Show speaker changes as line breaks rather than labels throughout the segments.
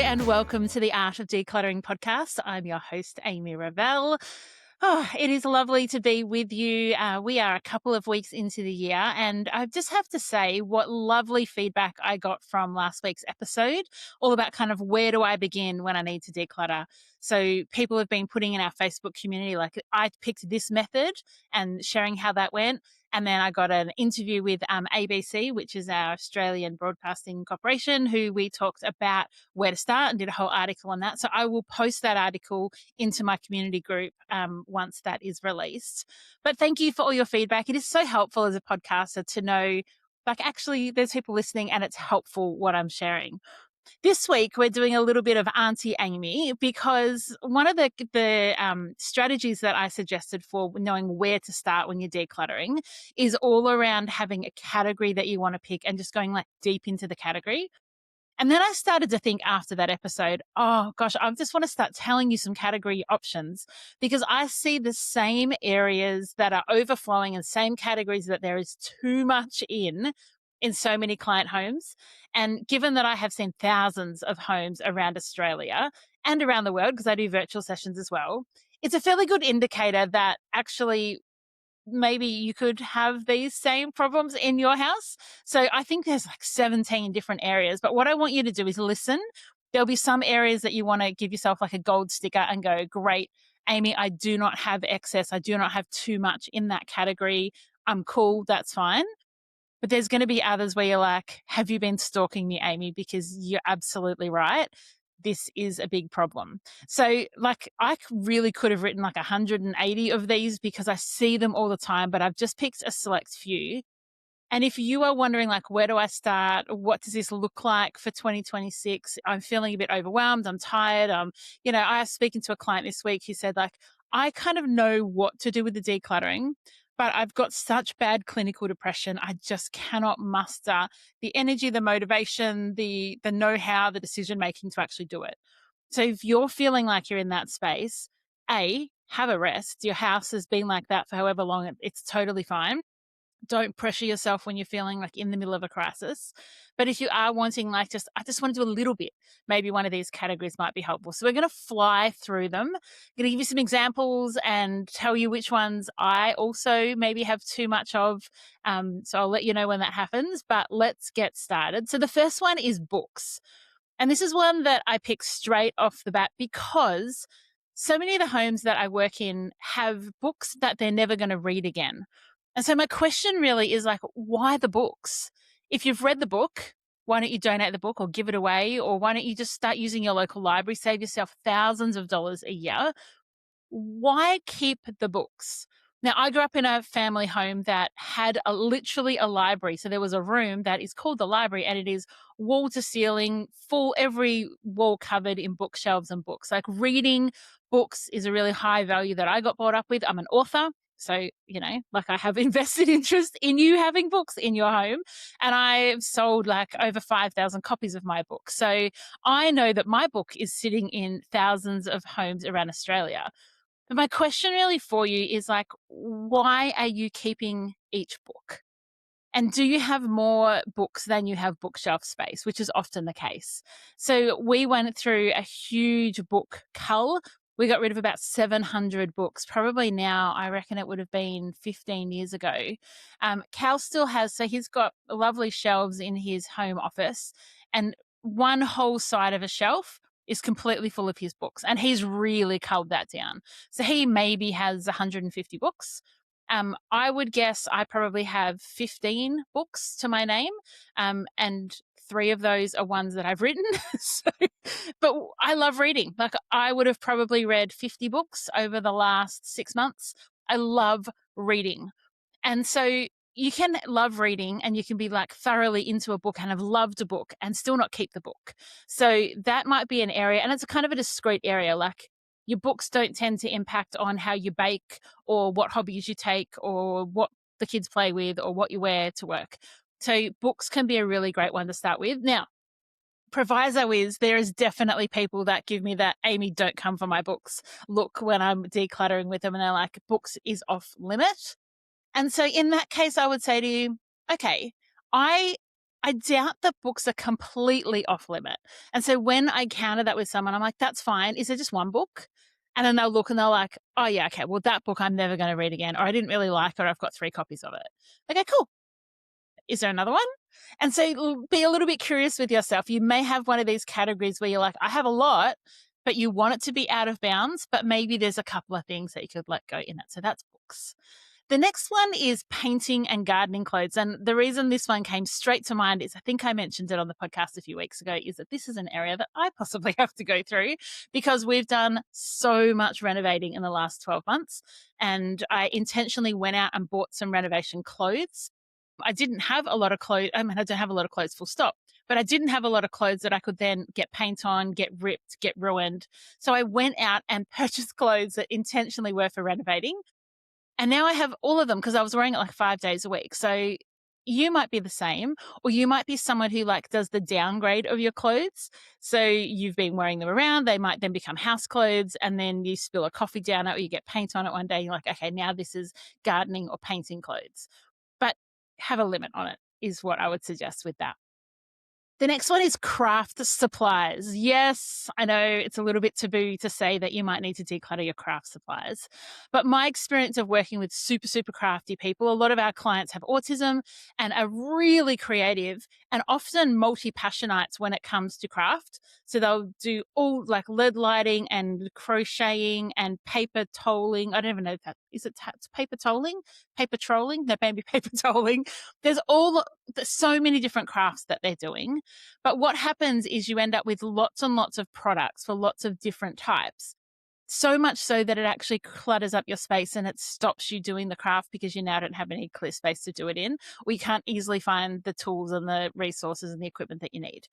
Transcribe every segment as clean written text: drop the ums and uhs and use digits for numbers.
and welcome to the Art of Decluttering podcast. I'm your host, Amy Revell. Oh, it is lovely to be with you. We are a couple of weeks into the year, and I just have to say what lovely feedback I got from last week's episode, all about kind of where do I begin when I need to declutter. So people have been putting in our Facebook community, like I picked this method and sharing how that went. And then I got an interview with ABC, which is our Australian Broadcasting Corporation, who we talked about where to start and did a whole article on that. So I will post that article into my community group once that is released. But thank you for all your feedback. It is so helpful as a podcaster to know, like, actually there's people listening and it's helpful what I'm sharing. This week, we're doing a little bit of Auntie Amy because one of the strategies that I suggested for knowing where to start when you're decluttering is all around having a category that you want to pick and just going like deep into the category. And then I started to think after that episode, oh gosh, I just want to start telling you some category options because I see the same areas that are overflowing and same categories that there is too much in so many client homes. And given that I have seen thousands of homes around Australia and around the world, because I do virtual sessions as well, it's a fairly good indicator that actually maybe you could have these same problems in your house. So I think there's like 17 different areas, but what I want you to do is listen. There'll be some areas that you want to give yourself like a gold sticker and go, great, Amy, I do not have excess. I do not have too much in that category. I'm cool. That's fine. But there's going to be others where you're like, have you been stalking me, Amy? Because you're absolutely right. This is a big problem. So like I really could have written like 180 of these because I see them all the time, but I've just picked a select few. And if you are wondering, like, where do I start? What does this look like for 2026? I'm feeling a bit overwhelmed. I'm tired. I was speaking to a client this week who said, like, I kind of know what to do with the decluttering, but I've got such bad clinical depression. I just cannot muster the energy, the motivation, the know-how, the decision-making to actually do it. So if you're feeling like you're in that space, have a rest. Your house has been like that for however long. It's totally fine. Don't pressure yourself when you're feeling like in the middle of a crisis. But if you are wanting like I just want to do a little bit, maybe one of these categories might be helpful. So we're going to fly through them. I'm going to give you some examples and tell you which ones I also maybe have too much of. So I'll let you know when that happens, but let's get started. So the first one is books. And this is one that I picked straight off the bat because so many of the homes that I work in have books that they're never going to read again. And so my question really is like, why the books? If you've read the book, why don't you donate the book or give it away? Or why don't you just start using your local library, save yourself thousands of dollars a year? Why keep the books? Now, I grew up in a family home that had literally a library. So there was a room that is called the library and it is wall to ceiling, full, every wall covered in bookshelves and books. Like reading books is a really high value that I got brought up with. I'm an author. So, like I have invested interest in you having books in your home and I've sold like over 5,000 copies of my book. So I know that my book is sitting in thousands of homes around Australia. But my question really for you is like, why are you keeping each book? And do you have more books than you have bookshelf space, which is often the case? So we went through a huge book cull. We got rid of about 700 books. Probably now, I reckon it would have been 15 years ago. Cal still has, so he's got lovely shelves in his home office and one whole side of a shelf is completely full of his books. And he's really culled that down. So he maybe has 150 books. I would guess I probably have 15 books to my name, and 3 of those are ones that I've written. But I love reading. Like I would have probably read 50 books over the last 6 months. I love reading. And so you can love reading and you can be like thoroughly into a book and have loved a book and still not keep the book. So that might be an area, and it's a kind of a discrete area. Like your books don't tend to impact on how you bake or what hobbies you take or what the kids play with or what you wear to work. So books can be a really great one to start with. Now, proviso is there is definitely people that give me that, Amy, don't come for my books look when I'm decluttering with them and they're like, books is off limit. And so in that case, I would say to you, okay, I I doubt that books are completely off limit. And so when I counter that with someone, I'm like, that's fine. Is there just one book? And then they'll look and they're like, oh, yeah, okay, well, that book I'm never going to read again, or I didn't really like it, or I've got 3 copies of it. Okay, cool. Is there another one? And so be a little bit curious with yourself. You may have one of these categories where you're like, I have a lot, but you want it to be out of bounds, but maybe there's a couple of things that you could let go in it. So that's books. The next one is painting and gardening clothes. And the reason this one came straight to mind is I think I mentioned it on the podcast a few weeks ago, is that this is an area that I possibly have to go through because we've done so much renovating in the last 12 months. And I intentionally went out and bought some renovation clothes. I didn't have a lot of clothes. I mean, I don't have a lot of clothes, full stop. But I didn't have a lot of clothes that I could then get paint on, get ripped, get ruined. So I went out and purchased clothes that intentionally were for renovating. And now I have all of them because I was wearing it like 5 days a week. So you might be the same, or you might be someone who like does the downgrade of your clothes. So you've been wearing them around. They might then become house clothes, and then you spill a coffee down it or you get paint on it one day. You're like, okay, now this is gardening or painting clothes. But have a limit on it is what I would suggest with that. The next one is craft supplies. Yes, I know it's a little bit taboo to say that you might need to declutter your craft supplies. But my experience of working with super, super crafty people, a lot of our clients have autism and are really creative and often multi-passionites when it comes to craft. So they'll do all like lead lighting and crocheting and paper tolling. I don't even know if that is it paper tolling, paper trolling, no, maybe paper tolling. There's so many different crafts that they're doing. But what happens is you end up with lots and lots of products for lots of different types. So much so that it actually clutters up your space and it stops you doing the craft because you now don't have any clear space to do it in, or you can't easily find the tools and the resources and the equipment that you need.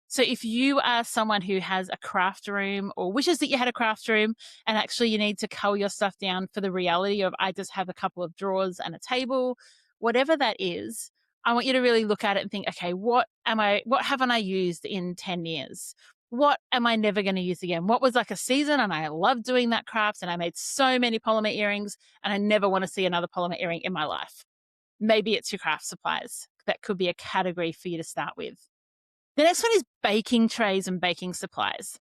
So if you are someone who has a craft room or wishes that you had a craft room and actually you need to cull your stuff down for the reality of I just have a couple of drawers and a table, whatever that is, I want you to really look at it and think, okay, what haven't I used in 10 years? What am I never going to use again? What was like a season and I loved doing that craft and I made so many polymer earrings and I never want to see another polymer earring in my life. Maybe it's your craft supplies. That could be a category for you to start with. The next one is baking trays and baking supplies.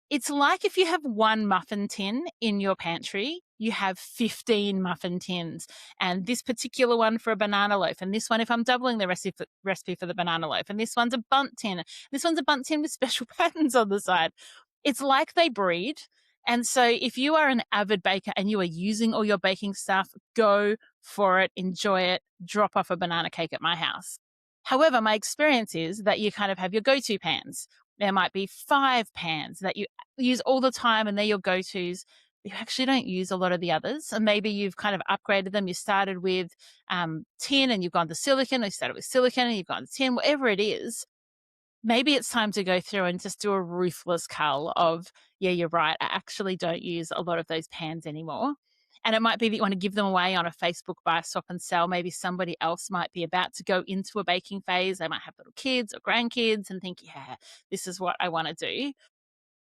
It's like if you have one muffin tin in your pantry, you have 15 muffin tins. And this particular one for a banana loaf, and this one if I'm doubling the recipe for the banana loaf, and this one's a bundt tin. This one's a bundt tin with special patterns on the side. It's like they breed. And so if you are an avid baker and you are using all your baking stuff, go for it, enjoy it, drop off a banana cake at my house. However, my experience is that you kind of have your go-to pans. There might be 5 pans that you use all the time and they're your go-tos. You actually don't use a lot of the others. And maybe you've kind of upgraded them. You started with tin and you've gone to silicon, or you started with silicon and you've gone to tin, whatever it is. Maybe it's time to go through and just do a ruthless cull of, yeah, you're right. I actually don't use a lot of those pans anymore. And it might be that you want to give them away on a Facebook buy, swap and sell. Maybe somebody else might be about to go into a baking phase. They might have little kids or grandkids and think, yeah, this is what I want to do.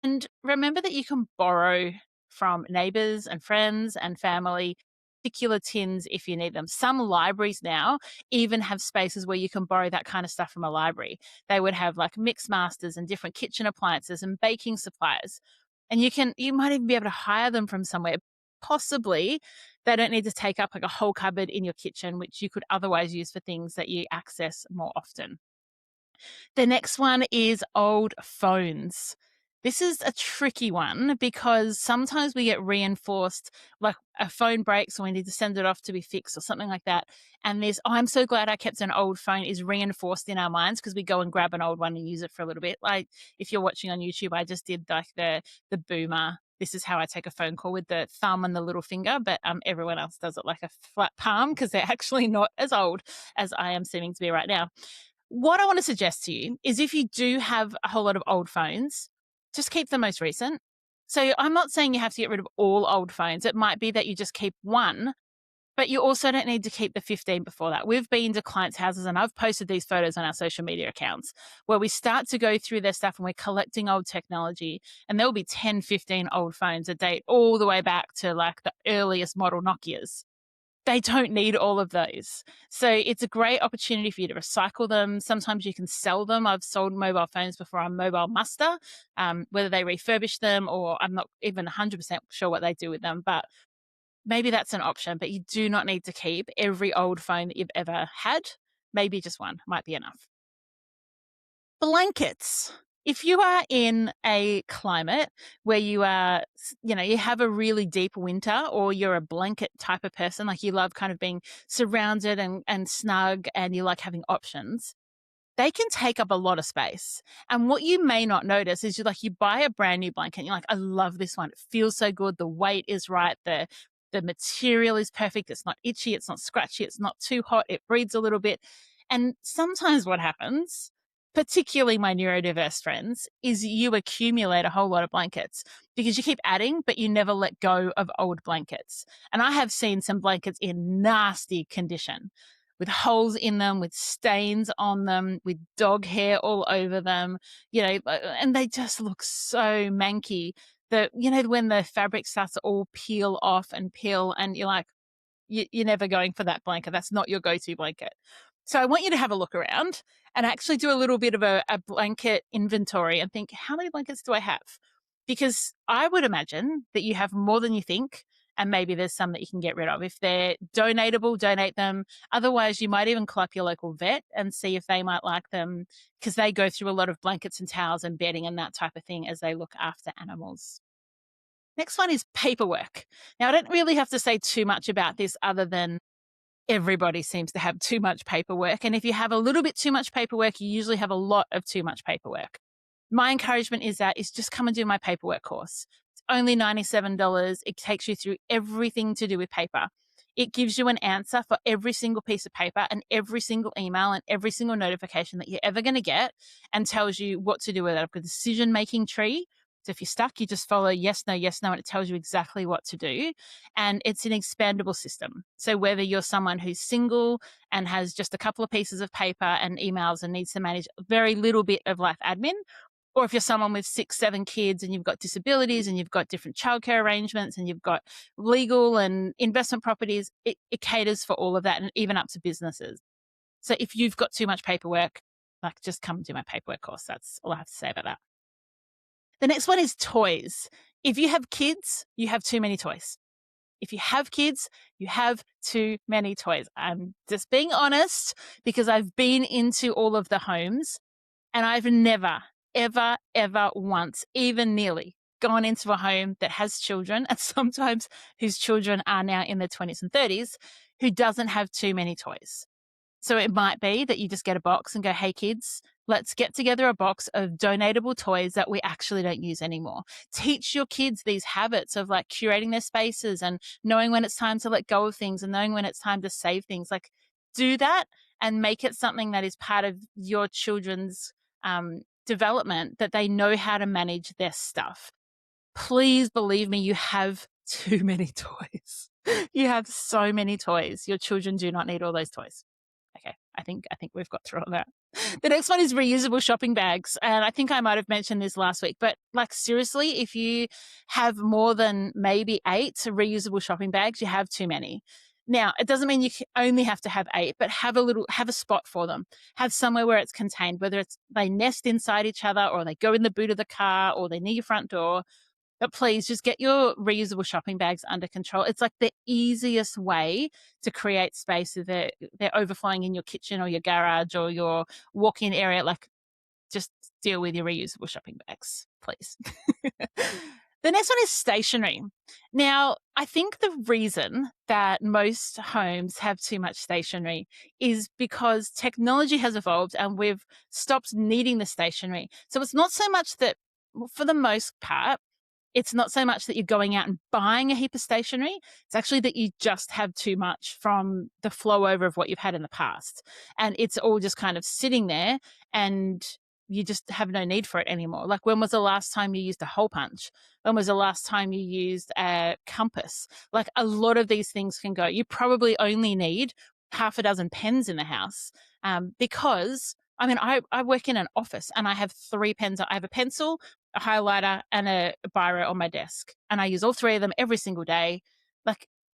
And remember that you can borrow from neighbors and friends and family particular tins if you need them. Some libraries now even have spaces where you can borrow that kind of stuff from a library. They would have like mix masters and different kitchen appliances and baking supplies. And you might even be able to hire them from somewhere. Possibly they don't need to take up like a whole cupboard in your kitchen, which you could otherwise use for things that you access more often. The next one is old phones. This is a tricky one because sometimes we get reinforced, like a phone breaks and we need to send it off to be fixed or something like that. And this, oh, I'm so glad I kept an old phone is reinforced in our minds because we go and grab an old one and use it for a little bit. Like if you're watching on YouTube, I just did like the boomer. This is how I take a phone call with the thumb and the little finger, but everyone else does it like a flat palm because they're actually not as old as I am seeming to be right now. What I want to suggest to you is if you do have a whole lot of old phones, just keep the most recent. So I'm not saying you have to get rid of all old phones. It might be that you just keep one, but you also don't need to keep the 15 before that. We've been to clients' houses and I've posted these photos on our social media accounts where we start to go through their stuff and we're collecting old technology, and there'll be 10, 15 old phones that date all the way back to like the earliest model Nokias. they don't need all of those. So it's a great opportunity for you to recycle them. Sometimes you can sell them. I've sold mobile phones before on Mobile Muster, whether they refurbish them or I'm not even 100% sure what they do with them, but maybe that's an option. But you do not need to keep every old phone that you've ever had. Maybe just one might be enough. Blankets. If you are in a climate where you are, you have a really deep winter or you're a blanket type of person, like you love kind of being surrounded and snug and you like having options, they can take up a lot of space. And what you may not notice is you buy a brand new blanket and you're like, I love this one. It feels so good. The weight is right. The material is perfect. It's not itchy. It's not scratchy. It's not too hot. It breathes a little bit. And sometimes what happens, particularly my neurodiverse friends, is you accumulate a whole lot of blankets because you keep adding, but you never let go of old blankets. And I have seen some blankets in nasty condition with holes in them, with stains on them, with dog hair all over them, and they just look so manky that, when the fabric starts to all peel off and peel and you're like, you're never going for that blanket. That's not your go-to blanket. So I want you to have a look around and actually do a little bit of a blanket inventory and think, how many blankets do I have? Because I would imagine that you have more than you think, and maybe there's some that you can get rid of. If they're donatable, donate them. Otherwise, you might even call up your local vet and see if they might like them because they go through a lot of blankets and towels and bedding and that type of thing as they look after animals. Next one is paperwork. Now, I don't really have to say too much about this other than everybody seems to have too much paperwork. And if you have a little bit too much paperwork, you usually have a lot of too much paperwork. My encouragement is just come and do my paperwork course. It's only $97. It takes you through everything to do with paper. It gives you an answer for every single piece of paper and every single email and every single notification that you're ever going to get and tells you what to do with it. I've got a decision-making tree. So if you're stuck, you just follow yes, no, and it tells you exactly what to do. And it's an expandable system. So whether you're someone who's single and has just a couple of pieces of paper and emails and needs to manage very little bit of life admin, or if you're someone with 6, 7 kids and you've got disabilities and you've got different childcare arrangements and you've got legal and investment properties, it caters for all of that and even up to businesses. So if you've got too much paperwork, just come and do my paperwork course. That's all I have to say about that. The next one is toys. If you have kids, you have too many toys. If you have kids, you have too many toys. I'm just being honest because I've been into all of the homes and I've never, ever, ever once, even nearly, gone into a home that has children and sometimes whose children are now in their 20s and 30s who doesn't have too many toys. So it might be that you just get a box and go, hey, kids, let's get together a box of donatable toys that we actually don't use anymore. Teach your kids these habits of curating their spaces and knowing when it's time to let go of things and knowing when it's time to save things. Do that and make it something that is part of your children's development, that they know how to manage their stuff. Please believe me, you have too many toys. You have so many toys. Your children do not need all those toys. Okay, I think we've got through all that. The next one is reusable shopping bags. And I think I might have mentioned this last week, but seriously, if you have more than maybe 8 reusable shopping bags, you have too many. Now, it doesn't mean you only have to have 8, but have a spot for them. Have somewhere where it's contained, whether it's they nest inside each other or they go in the boot of the car or they're near your front door. But please just get your reusable shopping bags under control. It's the easiest way to create space so they're overflowing in your kitchen or your garage or your walk-in area. Just deal with your reusable shopping bags, please. The next one is stationery. Now, I think the reason that most homes have too much stationery is because technology has evolved and we've stopped needing the stationery. So it's not so much that, for the most part, it's not so much that you're going out and buying a heap of stationery. It's actually that you just have too much from the flow over of what you've had in the past. And it's all just kind of sitting there and you just have no need for it anymore. When was the last time you used a hole punch? When was the last time you used a compass? A lot of these things can go. You probably only need half a dozen pens in the house because I work in an office and I have 3 pens. I have a pencil, a highlighter and a biro on my desk. And I use all 3 of them every single day.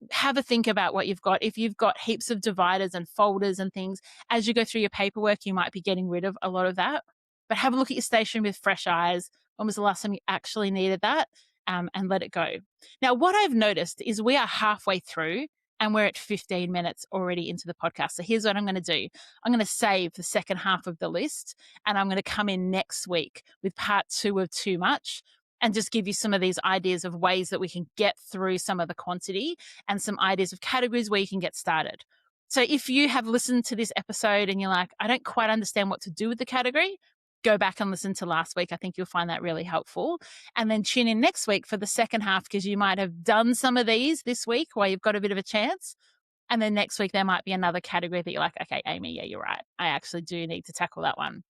have a think about what you've got. If you've got heaps of dividers and folders and things, as you go through your paperwork, you might be getting rid of a lot of that. But have a look at your station with fresh eyes. When was the last time you actually needed that? And let it go. Now, what I've noticed is we are halfway through and we're at 15 minutes already into the podcast. So here's what I'm going to do. I'm going to save the second half of the list and I'm going to come in next week with part 2 of Too Much and just give you some of these ideas of ways that we can get through some of the quantity and some ideas of categories where you can get started. So if you have listened to this episode and you're like, I don't quite understand what to do with the category, go back and listen to last week. I think you'll find that really helpful. And then tune in next week for the second half because you might have done some of these this week while you've got a bit of a chance. And then next week, there might be another category that you're like, okay, Amy, yeah, you're right. I actually do need to tackle that one.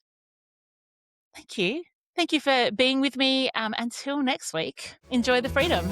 Thank you. Thank you for being with me. Until next week, enjoy the freedom.